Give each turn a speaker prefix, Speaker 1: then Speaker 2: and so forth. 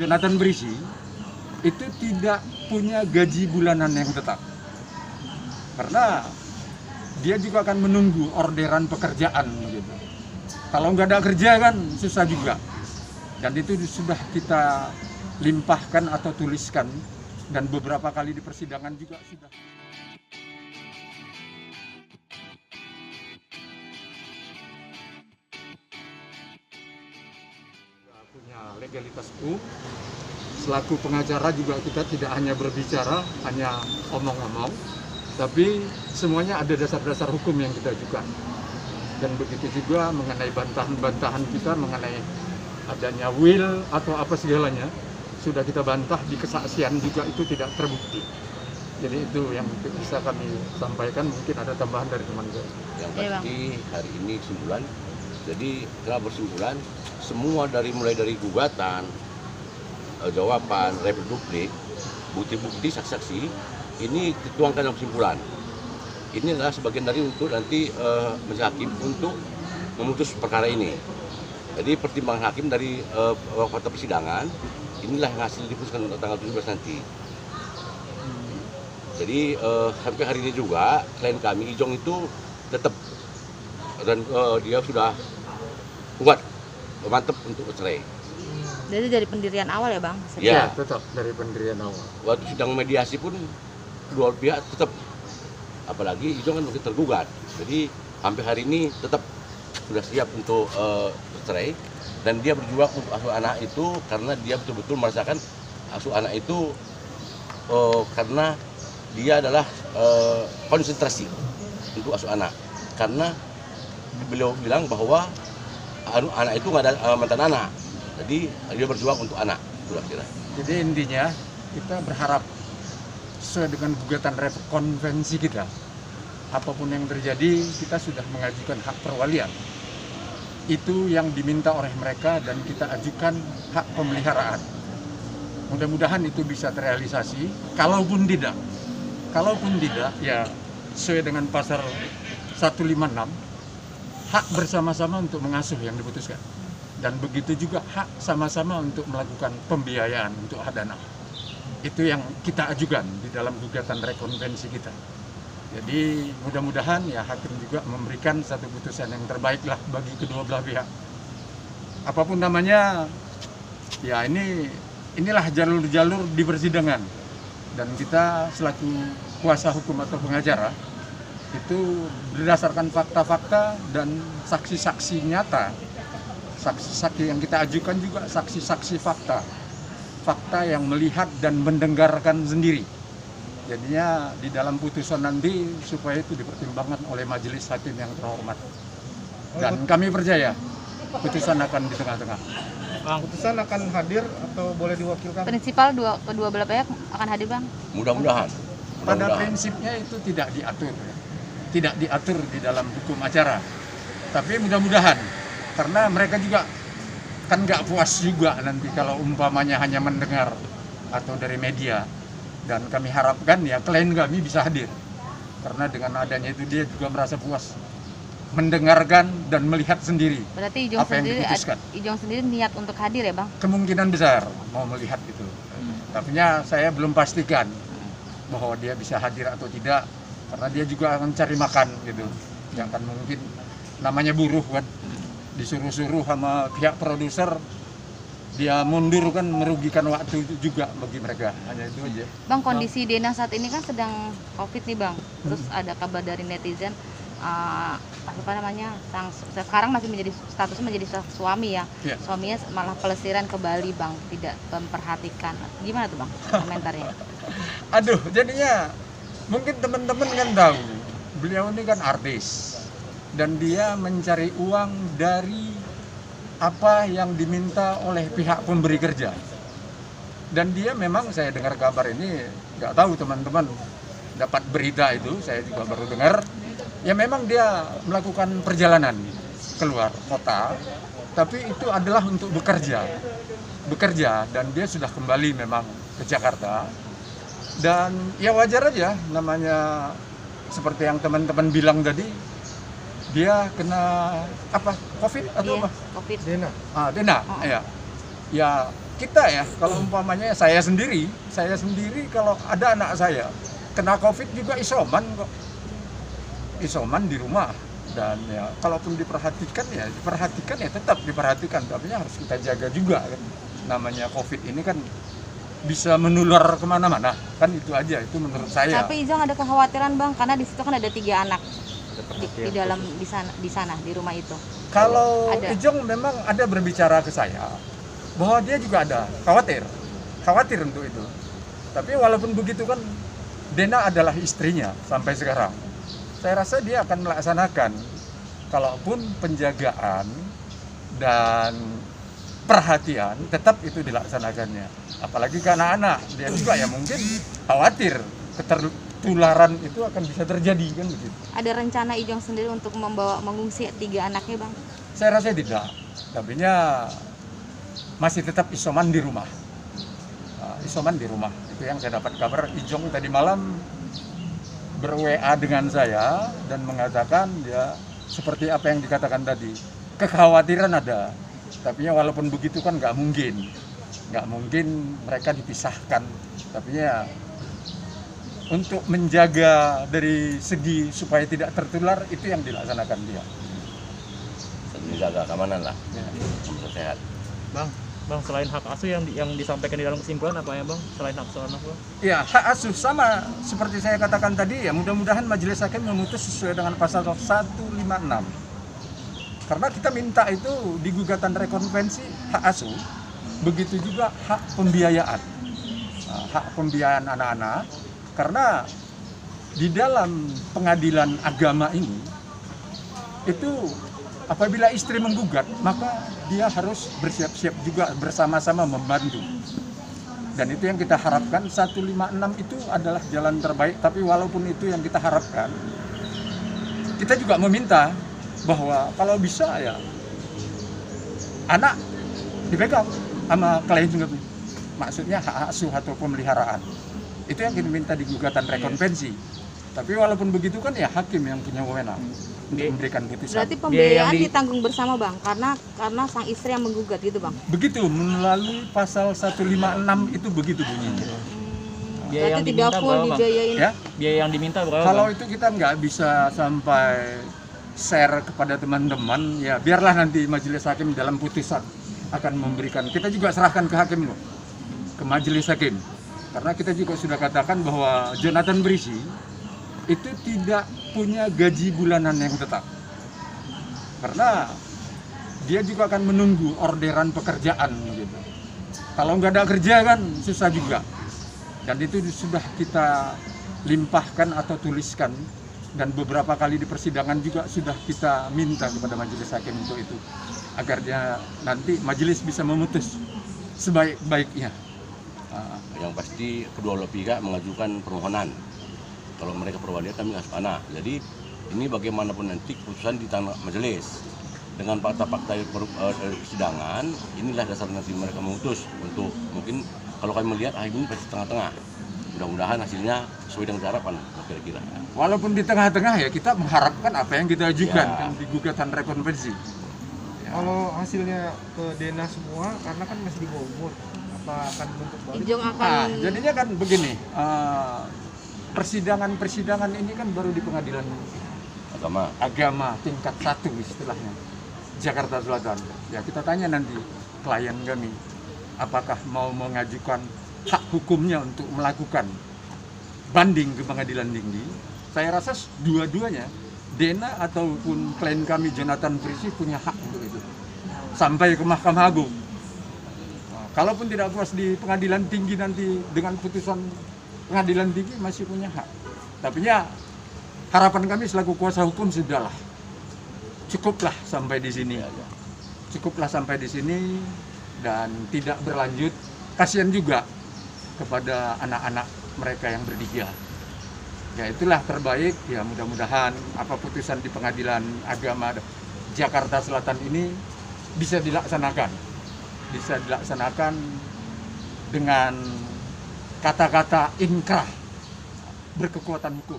Speaker 1: Jonathan Brisi itu tidak punya gaji bulanan yang tetap, karena dia juga akan menunggu orderan pekerjaan gitu. Kalau nggak ada kerja kan susah juga, dan itu sudah kita limpahkan atau tuliskan, dan beberapa kali di persidangan juga sudah. Punya legalitas hukum. Selaku pengacara juga kita tidak hanya berbicara, hanya omong-omong, tapi semuanya ada dasar-dasar hukum yang kita ajukan. Dan begitu juga mengenai bantahan-bantahan kita mengenai adanya will atau apa segalanya, sudah kita bantah di kesaksian juga itu tidak terbukti. Jadi itu yang bisa kami sampaikan, mungkin ada tambahan dari teman saya.
Speaker 2: Yang pasti hari ini kesimpulan, jadi telah bersimpulan semua mulai dari gugatan, jawaban, replik, bukti-bukti, saksi-saksi, ini dituangkan dalam kesimpulan. Ini adalah sebagian dari untuk nanti majelis hakim untuk memutus perkara ini. Jadi pertimbangan hakim dari fakta persidangan, inilah yang hasil diputuskan untuk tanggal 17 nanti. Jadi sampai hari ini juga klien kami Ijong itu tetap, dan dia sudah kuat, mantap untuk bercerai.
Speaker 3: Jadi dari pendirian awal ya Bang?
Speaker 2: Ya,
Speaker 1: tetap dari pendirian awal.
Speaker 2: Waktu sidang mediasi pun dua pihak tetap, apalagi Ijong kan mungkin tergugat. Jadi sampai hari ini tetap sudah siap untuk bercerai, dan dia berjuang untuk asuh anak itu karena dia betul-betul merasakan asuh anak itu karena dia adalah konsentrasi untuk asuh anak, karena beliau bilang bahwa anak itu nggak ada mantan anak. Jadi dia berjuang untuk anak, sudah kira.
Speaker 1: Jadi intinya kita berharap sesuai dengan gugatan konvensi kita, apapun yang terjadi kita sudah mengajukan hak perwalian. Itu yang diminta oleh mereka dan kita ajukan hak pemeliharaan. Mudah-mudahan itu bisa terrealisasi. Kalaupun tidak ya sesuai dengan pasal 156, hak bersama-sama untuk mengasuh yang diputuskan. Dan begitu juga hak sama-sama untuk melakukan pembiayaan untuk hak dana. Itu yang kita ajukan di dalam gugatan rekonvensi kita. Jadi mudah-mudahan ya hakim juga memberikan satu putusan yang terbaik lah bagi kedua belah pihak. Apapun namanya, ya inilah jalur-jalur di persidangan. Dan kita selaku kuasa hukum atau pengacara itu berdasarkan fakta-fakta dan saksi-saksi nyata. Saksi-saksi yang kita ajukan juga saksi-saksi fakta yang melihat dan mendengarkan sendiri. Jadinya di dalam putusan nanti supaya itu dipertimbangkan oleh majelis hakim yang terhormat. Dan kami percaya putusan akan di tengah-tengah.
Speaker 4: Putusan akan hadir atau boleh diwakilkan?
Speaker 3: Prinsipal kedua belah pihak akan hadir Bang?
Speaker 2: Mudah-mudahan.
Speaker 1: Pada prinsipnya itu tidak diatur di dalam hukum acara. Tapi mudah-mudahan, karena mereka juga kan nggak puas juga nanti kalau umpamanya hanya mendengar atau dari media. Dan kami harapkan ya klien kami bisa hadir, karena dengan adanya itu dia juga merasa puas mendengarkan dan melihat sendiri.
Speaker 3: Berarti Ijong sendiri niat untuk hadir ya Bang?
Speaker 1: Kemungkinan besar mau melihat itu. Tapi saya belum pastikan bahwa dia bisa hadir atau tidak, karena dia juga akan cari makan gitu. Yang kan mungkin namanya buruh kan, disuruh-suruh sama pihak produser, dia mundur kan merugikan waktu juga bagi mereka. Hanya itu aja.
Speaker 3: Bang, kondisi Dena saat ini kan sedang COVID nih Bang. Terus ada kabar dari netizen sekarang masih statusnya menjadi suami ya. Suaminya malah pelesiran ke Bali Bang, tidak memperhatikan. Gimana tuh Bang komentarnya?
Speaker 1: Aduh, jadinya mungkin teman-teman kan tahu beliau ini kan artis dan dia mencari uang dari apa yang diminta oleh pihak pemberi kerja. Dan dia memang, saya dengar kabar ini, nggak tahu teman-teman dapat berita itu, saya juga baru dengar. Ya memang dia melakukan perjalanan keluar kota, tapi itu adalah untuk bekerja, dan dia sudah kembali memang ke Jakarta. Dan ya wajar aja, namanya seperti yang teman-teman bilang tadi, dia kena apa? COVID atau apa?
Speaker 3: COVID.
Speaker 1: Dena. Ya kita ya, kalau umpamanya saya sendiri kalau ada anak saya kena COVID juga isoman kok, isoman di rumah. Dan ya kalaupun diperhatikan ya tetap diperhatikan, tapi harus kita jaga juga kan. Namanya COVID ini kan bisa menular kemana-mana, kan itu aja, itu menurut saya.
Speaker 3: Tapi Ijong ada kekhawatiran Bang, karena di situ kan ada 3 anak di dalam di sana di rumah itu.
Speaker 1: Kalau
Speaker 3: Ada.
Speaker 1: Ijong memang ada berbicara ke saya bahwa dia juga ada khawatir untuk itu. Tapi walaupun begitu kan Dena adalah istrinya sampai sekarang. Saya rasa dia akan melaksanakan, kalaupun penjagaan dan perhatian tetap itu dilaksanakannya. Apalagi ke anak-anak, dia juga ya mungkin khawatir ketertularan itu akan bisa terjadi kan begitu.
Speaker 3: Ada rencana Ijong sendiri untuk mengungsi 3 anaknya Bang?
Speaker 1: Saya rasa tidak, tapi masih tetap isoman di rumah. Isoman di rumah, itu yang saya dapat kabar. Ijong tadi malam ber-WA dengan saya dan mengatakan dia seperti apa yang dikatakan tadi, kekhawatiran ada, tapi walaupun begitu kan nggak mungkin mereka dipisahkan, tapi ya untuk menjaga dari segi supaya tidak tertular itu yang dilaksanakan dia.
Speaker 2: Menjaga keamanan lah,
Speaker 1: Ya.
Speaker 2: bisa sehat.
Speaker 5: Bang, selain hak asuh yang disampaikan di dalam kesimpulan apa ya Bang? Selain hak asuh anak Bang?
Speaker 1: Ya, hak asuh sama seperti saya katakan tadi ya, mudah-mudahan majelis hakim memutus sesuai dengan pasal 156. Karena kita minta itu di gugatan rekonvensi hak asuh, begitu juga hak pembiayaan. Hak pembiayaan anak-anak, karena di dalam pengadilan agama ini itu apabila istri menggugat, maka dia harus bersiap-siap juga bersama-sama membantu. Dan itu yang kita harapkan, 156 itu adalah jalan terbaik, tapi walaupun itu yang kita harapkan, kita juga meminta bahwa kalau bisa ya anak dipegang sama klien juga. Maksudnya hak asuh atau pemeliharaan. Itu yang kita minta di gugatan rekonvensi. Tapi walaupun begitu kan ya hakim yang punya wewenang untuk memberikan putusan.
Speaker 3: Berarti pembiayaan ditanggung bersama Bang, karena sang istri yang menggugat gitu Bang?
Speaker 1: Begitu, melalui pasal 156 itu begitu bunyinya.
Speaker 5: Biaya yang
Speaker 3: Berarti
Speaker 5: diminta
Speaker 3: tidak full
Speaker 5: berapa, Bang?
Speaker 3: dibiayain?
Speaker 1: Ya,
Speaker 5: Biaya yang diminta berapa?
Speaker 1: kalau
Speaker 5: Bang?
Speaker 1: itu kita nggak bisa sampai share kepada teman-teman, ya biarlah nanti majelis hakim dalam putusan akan memberikan. Kita juga serahkan ke hakim loh, ke majelis hakim. Karena kita juga sudah katakan bahwa Jonathan Brisi itu tidak punya gaji bulanan yang tetap. Karena dia juga akan menunggu orderan pekerjaan gitu. Kalau nggak ada kerja kan susah juga. Dan itu sudah kita limpahkan atau tuliskan, dan beberapa kali di persidangan juga sudah kita minta kepada majelis hakim untuk itu, agar dia nanti majelis bisa memutus sebaik-baiknya.
Speaker 2: Yang pasti kedua belah pihak mengajukan permohonan. Kalau mereka perwalian kami nggak sepana. Jadi ini bagaimanapun nanti keputusan di tangan majelis. Dengan fakta-fakta persidangan, inilah dasar nanti mereka memutus. Untuk mungkin kalau kami melihat ini pasti tengah-tengah. Mudah-mudahan hasilnya sesuai dengan harapan kira-kira.
Speaker 1: Walaupun di tengah-tengah ya kita mengharapkan apa yang kita ajukan
Speaker 2: Ya.
Speaker 1: kan di gugatan rekonvensi. Ya.
Speaker 4: Kalau hasilnya ke Dena semua, karena kan masih di Bogor, apa akan bentuk balik?
Speaker 3: Ijong akan
Speaker 1: Jadinya kan begini, persidangan ini kan baru di pengadilan agama tingkat 1 istilahnya, Jakarta Selatan. Ya kita tanya nanti klien kami, apakah mau mengajukan hak hukumnya untuk melakukan banding ke pengadilan tinggi. Saya rasa dua-duanya, Dena ataupun klien kami Jonathan Brisi punya hak untuk itu sampai ke Mahkamah Agung. Nah, kalaupun tidak puas di pengadilan tinggi nanti dengan putusan pengadilan tinggi masih punya hak. Tapi ya harapan kami selaku kuasa hukum sudahlah, cukuplah sampai di sini aja. Cukuplah sampai di sini dan tidak berlanjut. Kasihan juga kepada anak-anak mereka yang bertiga. Ya itulah terbaik, ya mudah-mudahan apa putusan di pengadilan agama Jakarta Selatan ini bisa dilaksanakan dengan kata-kata inkrah berkekuatan hukum.